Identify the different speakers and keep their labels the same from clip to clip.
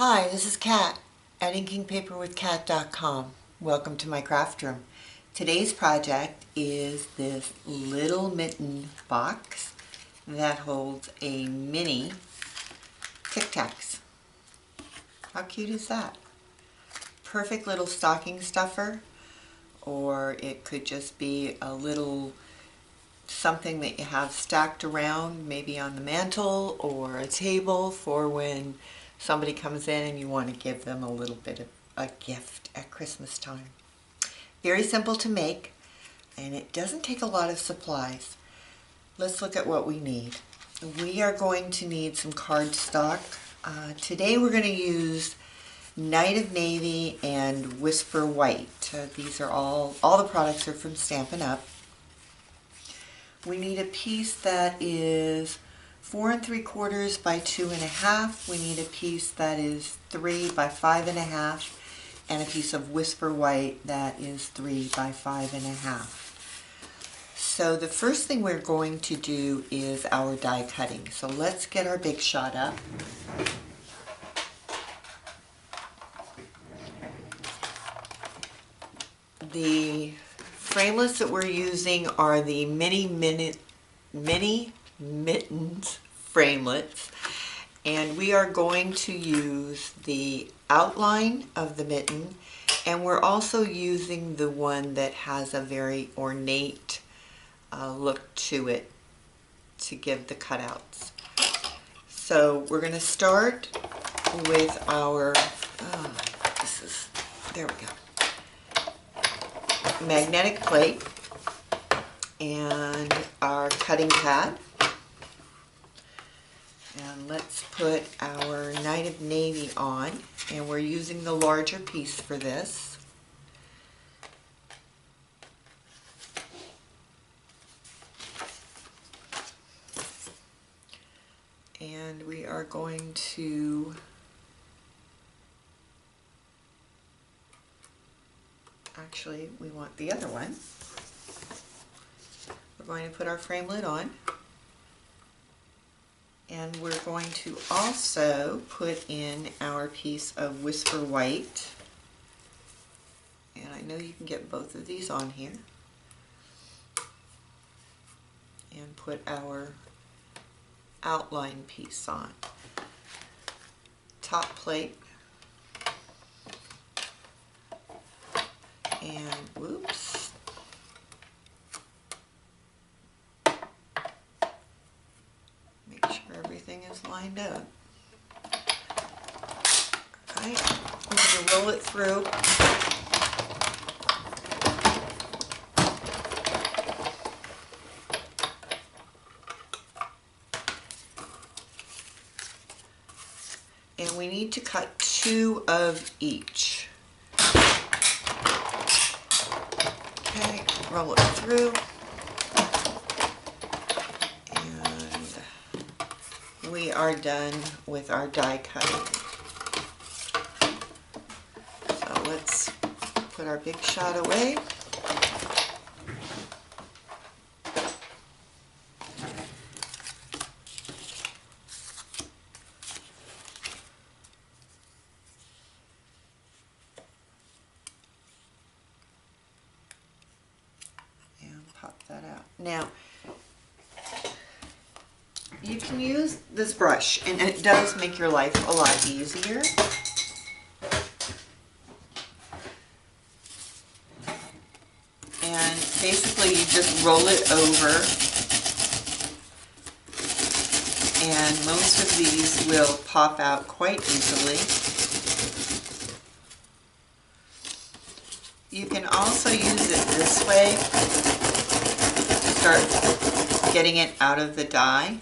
Speaker 1: Hi, this is Kat at inkingpaperwithkat.com. Welcome to my craft room. Today's project is this little mitten box that holds a mini Tic Tags. How cute is that? Perfect little stocking stuffer, or it could just be a little something that you have stacked around, maybe on the mantle or a table for when somebody comes in and you want to give them a little bit of a gift at Christmas time. Very simple to make, and it doesn't take a lot of supplies. Let's look at what we need. We are going to need some cardstock. Today we're going to use Night of Navy and Whisper White. These are all the products are from Stampin' Up. We need a piece that is 4 3/4 by 2 1/2. We need a piece that is 3 by 5 1/2, and a piece of Whisper White that is 3 by 5 1/2. So the first thing we're going to do is our die cutting. So let's get our big shot up. The framelits that we're using are the mini mittens framelits, and we are going to use the outline of the mitten, and we're also using the one that has a very ornate look to it to give the cutouts. So we're going to start with our there we go, magnetic plate and our cutting pad. And let's put our Night of Navy on, and we're using the larger piece for this. And we are going to actually, we want the other one. We're going to put our framelit on, and we're going to also put in our piece of Whisper White, and I know you can get both of these on here, and put our outline piece on. Top plate, and whoops, make sure everything is lined up. Alright, we're going to roll it through. And we need to cut 2 of each. Okay, roll it through. And we are done with our die cutting. So let's put our big shot away. Pop that out. Now, you can use this brush, and it does make your life a lot easier. And basically you just roll it over, and most of these will pop out quite easily. You can also use it this way, start getting it out of the die,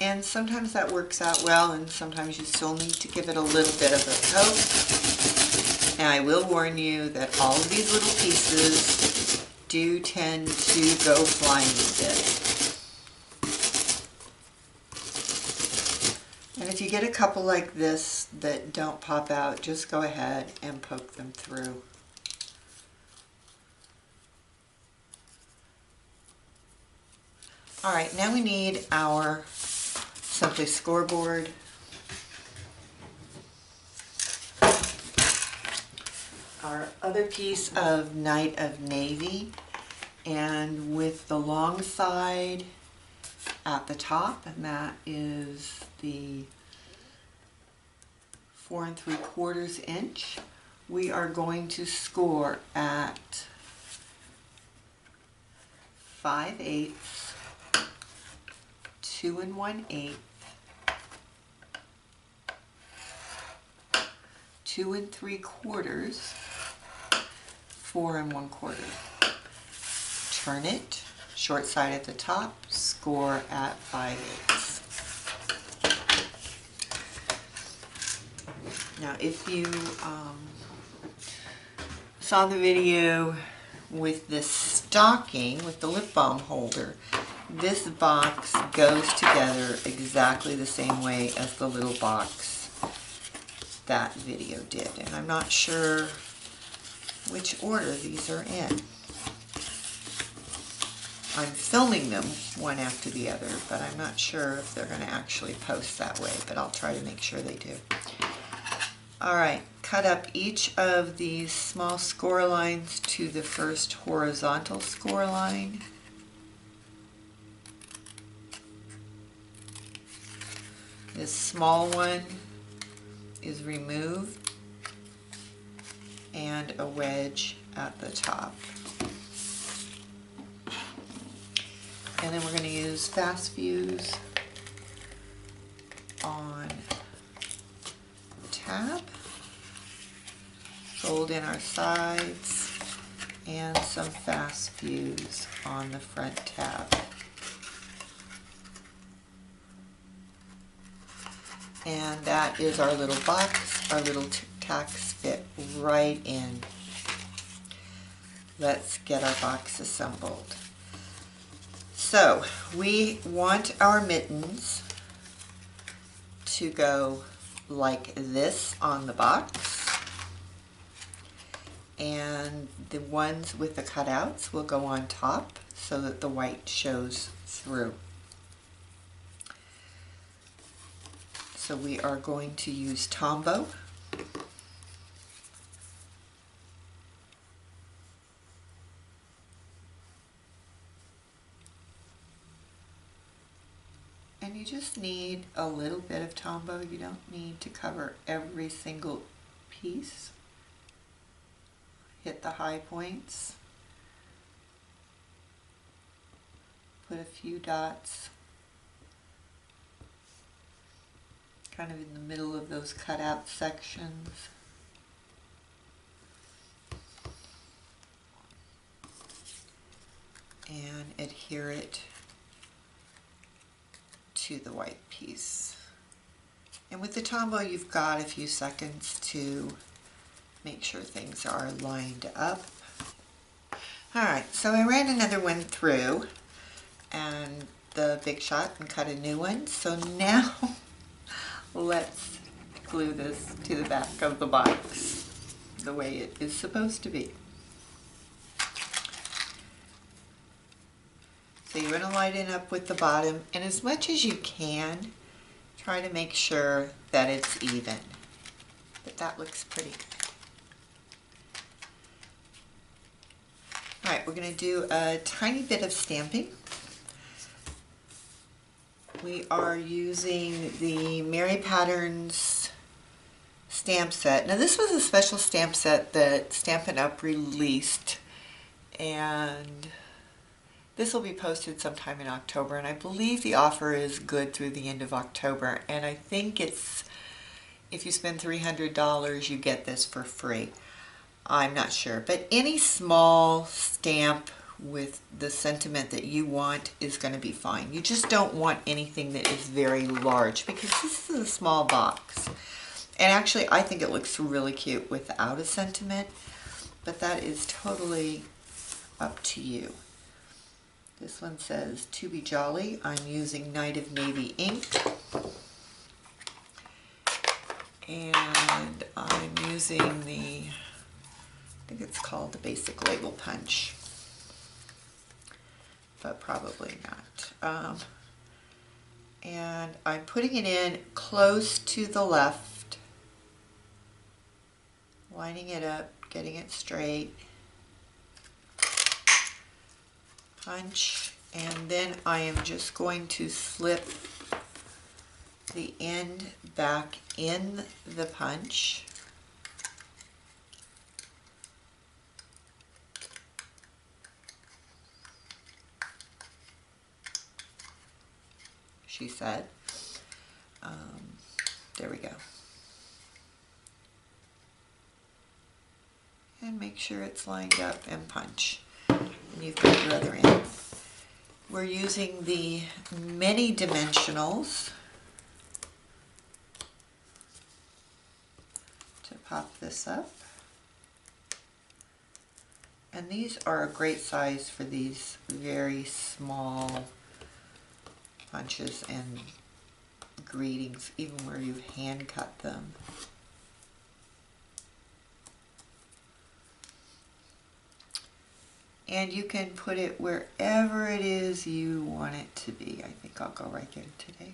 Speaker 1: and sometimes that works out well, and sometimes you still need to give it a little bit of a poke. And I will warn you that all of these little pieces do tend to go flying a bit. And if you get a couple like this that don't pop out, just go ahead and poke them through. Alright, now we need our Simply scoreboard. our other piece of Night of Navy, and with the long side at the top, and that is the 4 3/4 inch. We are going to score at 5/8, 2 1/8, 2 3/4, 4 1/4. Turn it, short side at the top, score at 5/8. Now if you saw the video with this stocking, with the lip balm holder, this box goes together exactly the same way as the little box that video did. And I'm not sure which order these are in. I'm filming them one after the other, but I'm not sure if they're going to actually post that way, but I'll try to make sure they do. Alright, cut up each of these small score lines to the first horizontal score line. This small one is removed, and a wedge at the top. And then we're going to use fast fuse on the tab, fold in our sides, and some fast fuse on the front tab. And that is our little box. Our little Tic Tags fit right in. Let's get our box assembled. So we want our mittens to go like this on the box, and the ones with the cutouts will go on top so that the white shows through. So we are going to use Tombow. And you just need a little bit of Tombow. You don't need to cover every single piece. Hit the high points. Put a few dots kind of in the middle of those cutout sections. And adhere it to the white piece. And with the Tombow, you've got a few seconds to make sure things are lined up. Alright, so I ran another one through and the Big Shot and cut a new one. So now let's glue this to the back of the box the way it is supposed to be. So you're going to lighten up with the bottom, and as much as you can, try to make sure that it's even. But that looks pretty. Alright, we're going to do a tiny bit of stamping. We are using the Mary Patterns stamp set. Now this was a special stamp set that Stampin' Up! Released, and this will be posted sometime in October, and I believe the offer is good through the end of October, and I think it's, if you spend $300 you get this for free. I'm not sure, but any small stamp with the sentiment that you want is going to be fine. You just don't want anything that is very large, because this is a small box. And actually I think it looks really cute without a sentiment, but that is totally up to you. This one says, "To be jolly." I'm using Night of Navy ink. And I'm using the, I think it's called the Basic Label Punch, but probably not. And I'm putting it in close to the left, lining it up, getting it straight. Punch, and then I am just going to slip the end back in the punch. She said. There we go. And make sure it's lined up and punch. And you've got your other end. We're using the mini dimensionals to pop this up. And these are a great size for these very small punches and greetings, even where you hand cut them. And you can put it wherever it is you want it to be. I think I'll go right there today.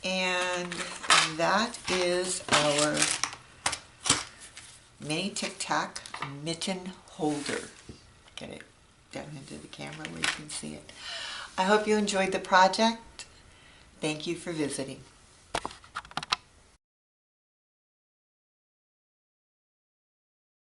Speaker 1: And that is our mini Tic Tac mitten holder. Get it down into the camera where you can see it. I hope you enjoyed the project. Thank you for visiting.